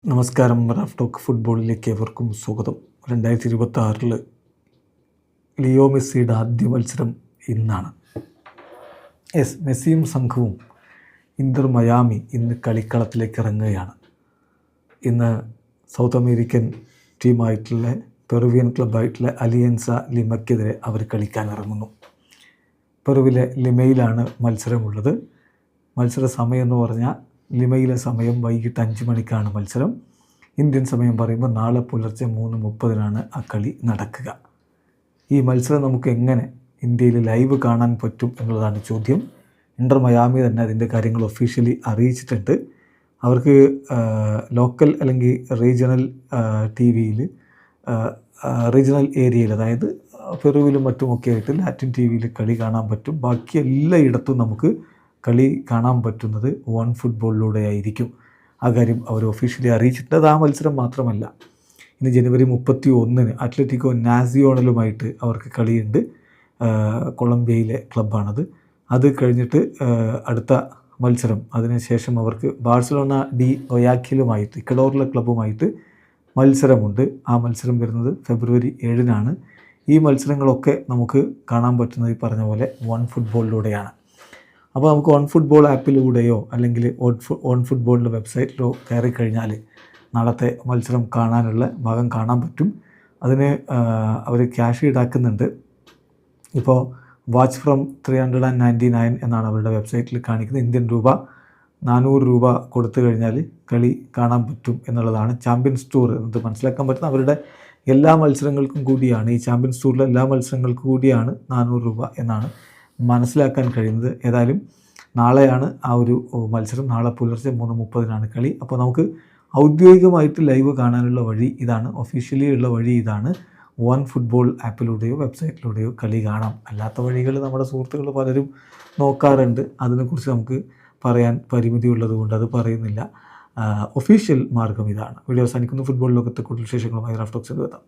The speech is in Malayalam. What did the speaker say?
നമസ്കാരം. റാഫ് ടോക്ക് ഫുട്ബോളിലേക്ക് ഏവർക്കും സ്വാഗതം. 2026 ലിയോ മെസ്സിയുടെ ആദ്യ മത്സരം ഇന്നാണ്. മെസ്സിയും സംഘവും ഇന്റർ മയാമി ഇന്ന് കളിക്കളത്തിലേക്ക് ഇറങ്ങുകയാണ്. ഇന്ന് സൗത്ത് അമേരിക്കൻ ടീമായിട്ടുള്ള പെറുവിയൻ ക്ലബ്ബായിട്ടുള്ള അലിയൻസ ലിമയ്ക്കെതിരെ അവർ കളിക്കാൻ ഇറങ്ങുന്നു. പെറുവിലെ ലിമയിലാണ് മത്സരമുള്ളത്. മത്സര സമയം എന്ന് പറഞ്ഞാൽ ലിമയിലെ സമയം വൈകിട്ട് 5 മണിക്കാണ് മത്സരം. ഇന്ത്യൻ സമയം പറയുമ്പോൾ നാളെ പുലർച്ചെ 3:30 ആ കളി നടക്കുക. ഈ മത്സരം നമുക്ക് എങ്ങനെ ഇന്ത്യയിൽ ലൈവ് കാണാൻ പറ്റും എന്നുള്ളതാണ് ചോദ്യം. ഇന്റർ മയാമി തന്നെ അതിൻ്റെ കാര്യങ്ങൾ ഒഫീഷ്യലി അറിയിച്ചിട്ടുണ്ട്. അവർക്ക് ലോക്കൽ അല്ലെങ്കിൽ റീജിയണൽ TV-യിൽ റീജിയണൽ ഏരിയയിൽ, അതായത് പെറുവിലും മറ്റുമൊക്കെ ആയിട്ട് ലാറ്റിൻ TV-യിൽ കളി കാണാൻ പറ്റും. ബാക്കി എല്ലായിടത്തും നമുക്ക് കളി കാണാൻ പറ്റുന്നത് വൺ ഫുട്ബോളിലൂടെ ആയിരിക്കും. ആ കാര്യം അവർ ഒഫീഷ്യലി അറിയിച്ചിട്ടുണ്ട്. അത് ആ മത്സരം മാത്രമല്ല, ഇനി ജനുവരി 31 അത്ലറ്റിക്കോ നാസിയോണലുമായിട്ട് അവർക്ക് കളിയുണ്ട്. കൊളംബിയയിലെ ക്ലബ്ബാണത്. അത് കഴിഞ്ഞിട്ട് അടുത്ത മത്സരം, അതിനുശേഷം അവർക്ക് ബാഴ്സലോണ ഡി ഒയാക്കിലുമായിട്ട്, ഇക്കഡോറിലെ ക്ലബ്ബുമായിട്ട് മത്സരമുണ്ട്. ആ മത്സരം വരുന്നത് ഫെബ്രുവരി 7 ഈ മത്സരങ്ങളൊക്കെ നമുക്ക് കാണാൻ പറ്റുന്നത് ഈ പറഞ്ഞ പോലെ വൺ ഫുട്ബോളിലൂടെയാണ്. അപ്പോൾ നമുക്ക് വൺ ഫുട്ബോൾ ആപ്പിലൂടെയോ അല്ലെങ്കിൽ വൺ ഫുട്ബോളിൻ്റെ വെബ്സൈറ്റിലോ കയറി കഴിഞ്ഞാൽ നാളത്തെ മത്സരം കാണാനുള്ള ഭാഗം കാണാൻ പറ്റും. അതിന് അവർ ക്യാഷ് ഈടാക്കുന്നുണ്ട്. ഇപ്പോൾ വാച്ച് ഫ്രം 399 എന്നാണ് അവരുടെ വെബ്സൈറ്റിൽ കാണിക്കുന്നത്. ഇന്ത്യൻ രൂപ 400 രൂപ കൊടുത്തു കഴിഞ്ഞാൽ കളി കാണാൻ പറ്റും എന്നുള്ളതാണ്. ചാമ്പ്യൻസ് ടൂർ എന്നത് മനസ്സിലാക്കാൻ പറ്റുന്ന അവരുടെ എല്ലാ മത്സരങ്ങൾക്കും കൂടിയാണ്, ഈ ചാമ്പ്യൻസ് ടൂറിലെ എല്ലാ മത്സരങ്ങൾക്കും കൂടിയാണ് 400 രൂപ എന്നാണ് മനസ്സിലാക്കാൻ കഴിയുന്നത്. ഏതായാലും നാളെയാണ് ആ ഒരു മത്സരം. നാളെ പുലർച്ചെ 3:30 കളി. അപ്പോൾ നമുക്ക് ഔദ്യോഗികമായിട്ട് ലൈവ് കാണാനുള്ള വഴി ഇതാണ്, ഒഫീഷ്യലി ഉള്ള വഴി ഇതാണ്. വൺ ഫുട്ബോൾ ആപ്പിലൂടെയോ വെബ്സൈറ്റിലൂടെയോ കളി കാണാം. അല്ലാത്ത വഴികൾ നമ്മുടെ സുഹൃത്തുക്കൾ പലരും നോക്കാറുണ്ട്. അതിനെക്കുറിച്ച് നമുക്ക് പറയാൻ പരിമിതി ഉള്ളതുകൊണ്ട് അത് പറയുന്നില്ല. ഒഫീഷ്യൽ മാർഗം ഇതാണ്. വീഡിയോ അവസാനിക്കുന്നു. ഫുട്ബോൾ ലോകത്തെ കൂടുതൽ വിശേഷങ്ങളുമായി റാഫ് ടോക്സിൽ എത്താം.